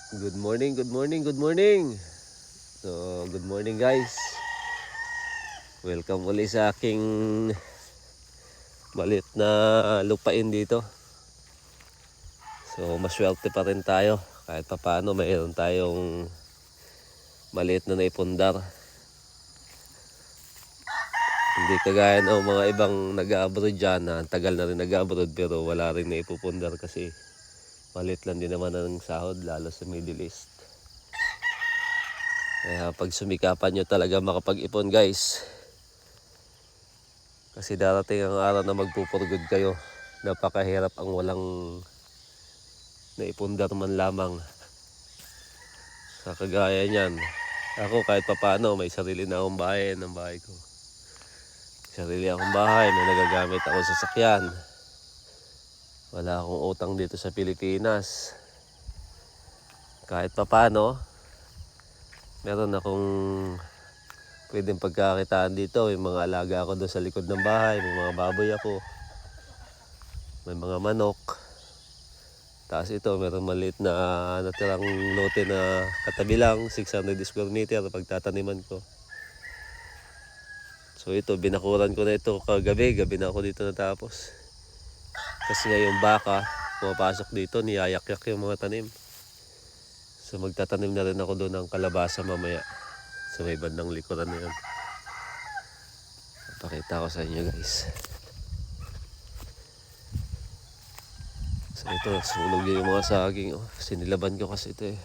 Good morning, good morning, good morning. So, good morning guys. Welcome ulit sa aking maliit na lupain dito. So, maswerte pa rin tayo. Kahit pa paano, mayroon tayong maliit na naipundar. Hindi kagaya ng mga ibang nag-abroad dyan na tagal na rin nag-abroad pero wala rin naipupundar kasi maliit lang din naman ang sahod lalo sa Middle East. Kaya pag sumikapan nyo talaga makapag-ipon guys. Kasi darating ang araw na magpupurgod kayo. Napakahirap ang walang naipundar man lamang. Sa kagaya niyan, ako kahit papano may sarili na akong bahay ng bahay ko. Sarili akong bahay, may nagagamit ako sa sasakyan. Wala akong utang dito sa Pilipinas. Kahit papano, meron akong pwedeng pagkakitaan dito. May mga alaga ako doon sa likod ng bahay, may mga baboy ako. May mga manok. Tapos ito, meron maliit na natirang lote na katabi lang, 600 square meter pagtataniman ko. So ito, binakuran ko na ito kagabi, gabi na ako dito natapos. Kasi nga yung baka, pumapasok dito, niyayak-yak yung mga tanim. So magtatanim na rin ako doon ng kalabasa mamaya. Sa may bandang likuran na yun. Pakita ko sa inyo guys. So ito, sunog yung mga saging. Oh, sinilaban ko kasi ito eh.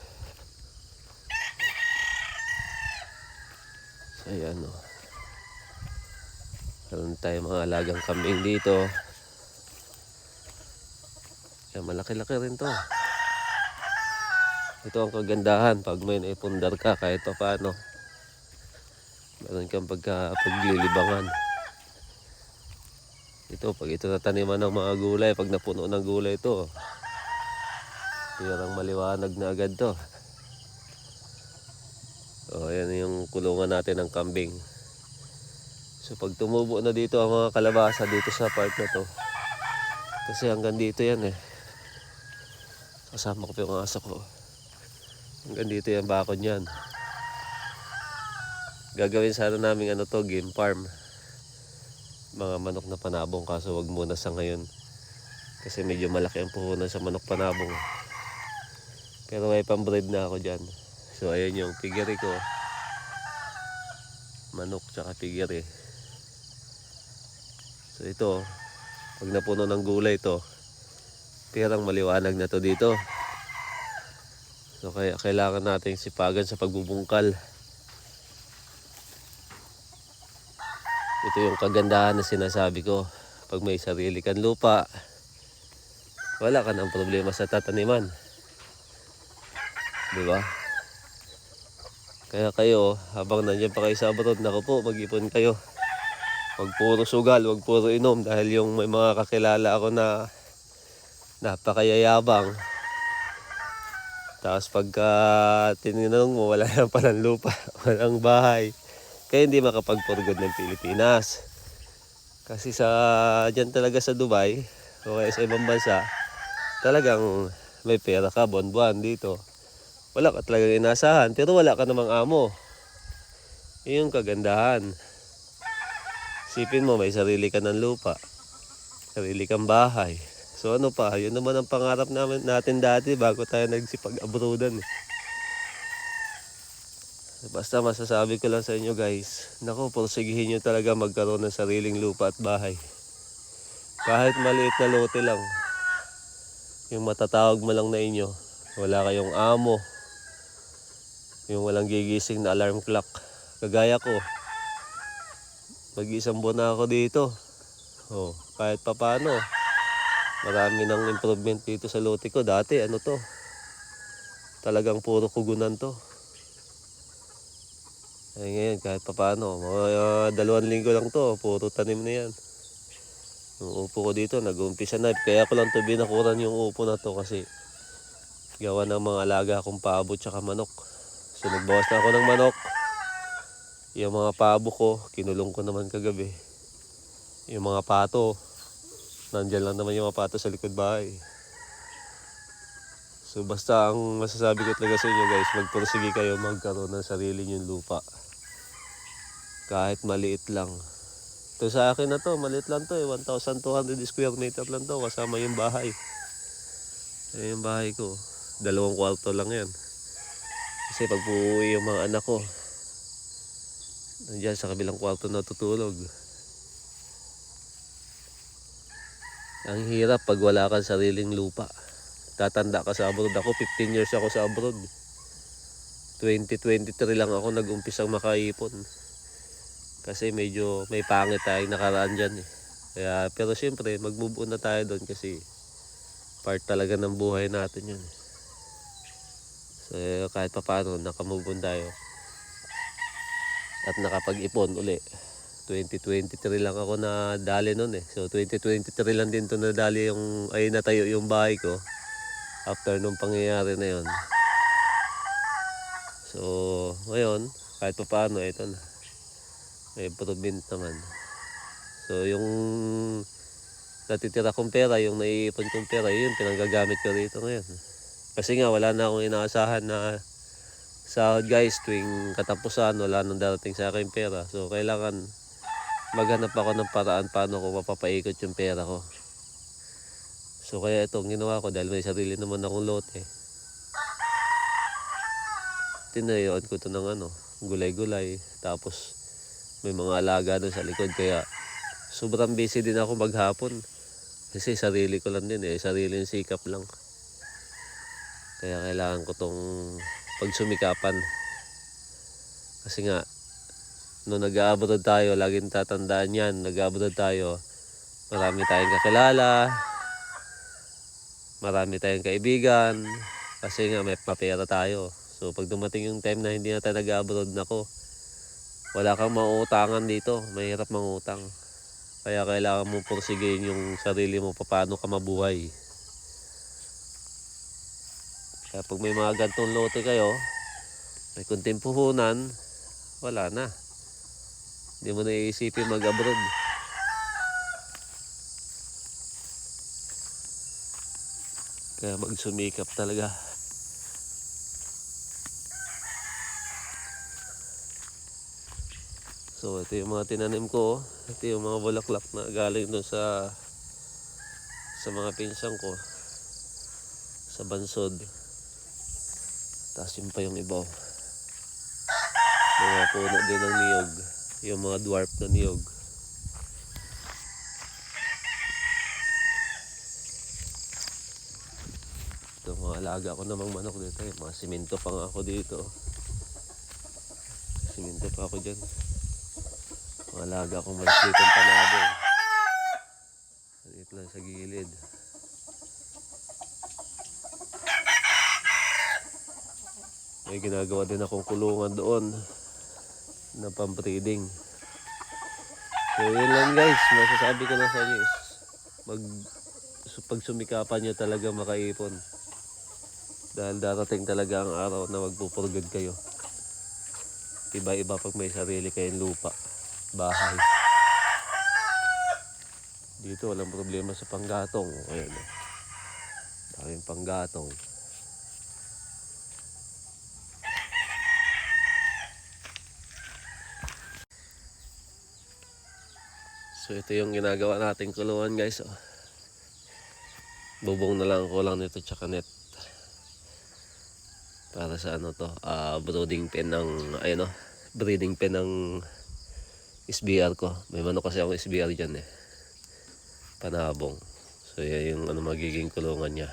So ayan oh. Meron tayong mga alagang kambing dito. Yan, malaki-laki rin to. Ito ang kagandahan pag may naipundar ka kahit pa paano. Meron kang paglilibangan. Ito, pag ito nataniman ng mga gulay, pag napuno ng gulay ito, tirang maliwanag na agad to. O, ayan yung kulungan natin ng kambing. So, pag tumubo na dito ang mga kalabasa dito sa part na to, kasi hanggang dito yan eh. Kasama ko pa yung aso ko. Hanggang dito yan, bakod yan. Gagawin sana namin ano to, game farm. Mga manok na panabong, kaso wag muna sa ngayon. Kasi medyo malaki ang puhunan sa manok panabong. Pero may pambreed na ako dyan. So ayan yung piggery ko. Manok tsaka piggery. So ito, pag napuno ng gulay ito, pirang maliwanag na to dito. So kaya kailangan nating sipagan sa pagbubungkal. Ito yung kagandahan na sinasabi ko. Pag may sarili kang lupa, wala ka ng problema sa tataniman. Diba? Kaya kayo, habang nandiyan pa kayo sa abroad, naku po, mag-ipon kayo. Huwag puro sugal, huwag puro inom. Dahil yung may mga kakilala ako na napakayayabang. Tapos pagka tinanong mo, wala lang palang lupa, walang bahay. Kaya hindi makapag-forgod ng Pilipinas. Kasi dyan talaga sa Dubai, o kaya sa ibang bansa, talagang may pera ka buwan-buwan dito. Wala ka talagang inasahan, pero wala ka namang amo. Yun yung kagandahan. Sipin mo, may sarili ka ng lupa, sarili kang bahay. So ano pa, yun naman ang pangarap natin dati bago tayo nagsipag-abroadan. Basta masasabi ko lang sa inyo guys, naku, porsigihin nyo talaga magkaroon ng sariling lupa at bahay. Kahit maliit na lote lang, yung matatawag mo lang na inyo, wala kayong amo, yung walang gigising na alarm clock. Kagaya ko, mag-isang buwan na ako dito. Oh, kahit papano, marami ng improvement dito sa lote ko. Dati ano to, talagang puro kugunan to. Ay ngayon kahit papano, mga 2 linggo lang to, puro tanim na yan. Yung upo ko dito, nag-uumpisa na. Kaya ko lang to binakuran yung upo na to kasi gawa ng mga alaga akong pabo tsaka manok. So nagbawas na ako ng manok. Yung mga pabo ko, kinulong ko naman kagabi. Yung mga pato, nandyan lang naman yung mga pato sa likod bahay. So basta ang masasabi ko talaga sa inyo guys, magpursige kayo magkaroon ng sarili nyong lupa. Kahit maliit lang. Ito sa akin na to, maliit lang to 1,200 square meter lang to, kasama yung bahay. Ayan yung bahay ko. 2 kwarto lang yan. Kasi pag uuwi yung mga anak ko, nandiyan sa kabilang kwarto natutulog. Ang hirap pag wala kang sariling lupa. Tatanda ka sa abroad. Ako 15 years ako sa abroad. 2023 lang ako nag-umpisang makaipon. Kasi medyo may pangit tayong nakaraan dyan eh. Kaya, pero siyempre mag-move on na tayo doon kasi part talaga ng buhay natin yun. So kahit pa paano nakamove on tayo. At nakapag-ipon uli. 2023 lang ako na dali nun eh. So 2023 lang din to nadali yung, ay natayo yung bahay ko. After nung pangyayari na yon. So ngayon kahit pa paano ito na. May improvement naman. So yung natitira kong pera, yung naiipon kong pera, yun pinanggagamit ko rito ngayon. Kasi nga wala na akong inaasahan na sahod guys tuwing katapusan, wala nang darating sa akin pera. So kailangan maghanap ako ng paraan paano ko mapapaikot yung pera ko. So kaya itong ginawa ko dahil may sarili naman akong lote. Tinayuan ko to ng gulay-gulay. Tapos may mga alaga doon sa likod kaya sobrang busy din ako maghapon. Kasi sarili ko lang din eh, sariling sikap lang. Kaya kailangan ko tong pagsumikapan. Kasi nga nung nag-abroad tayo, laging tatandaan yan, nag-abroad tayo, marami tayong kakilala, marami tayong kaibigan, kasi nga may mapera tayo. So pag dumating yung time na hindi na tayo nag-abroad, nako, wala kang mauutangan dito, mahirap mangutang. Kaya kailangan mo pursigihin yung sarili mo paano ka mabuhay. Kaya pag may mga gantong lote kayo, may kunting puhunan, wala na. Hindi mo na iisipin mag-abroad. Kaya magsumikap talaga. So ito yung mga tinanim ko. Ito yung mga bulaklak na galing doon sa mga pinsang ko. Sa bansod. Tapos yun pa yung iba. Mga puno din ng niyog. Yung mga dwarf na niyog. Ito mga alaga ko namang manok dito. Mga simento pa nga ako dito. Simento pa ako dyan. Mga alaga akong manok dito ang panabo. Dito lang sa gilid. May ginagawa din akong kulungan doon na pang-breeding. So yun lang guys, masasabi ko na sa inyo is pagsumikapan nyo talaga makaipon. Dahil darating talaga ang araw na magpupurgad kayo. Iba-iba pag may sarili kayong lupa, bahay. Dito walang problema sa panggatong. Ayan o. Daming panggatong. So ito yung ginagawa nating kulungan guys. Oh. Bubong na lang kulang nito tsaka net. Para sa brooding pen ng breeding pen ng SBR ko. May manok kasi akong SBR dyan eh. Panabong. So yan yung magiging kulungan niya.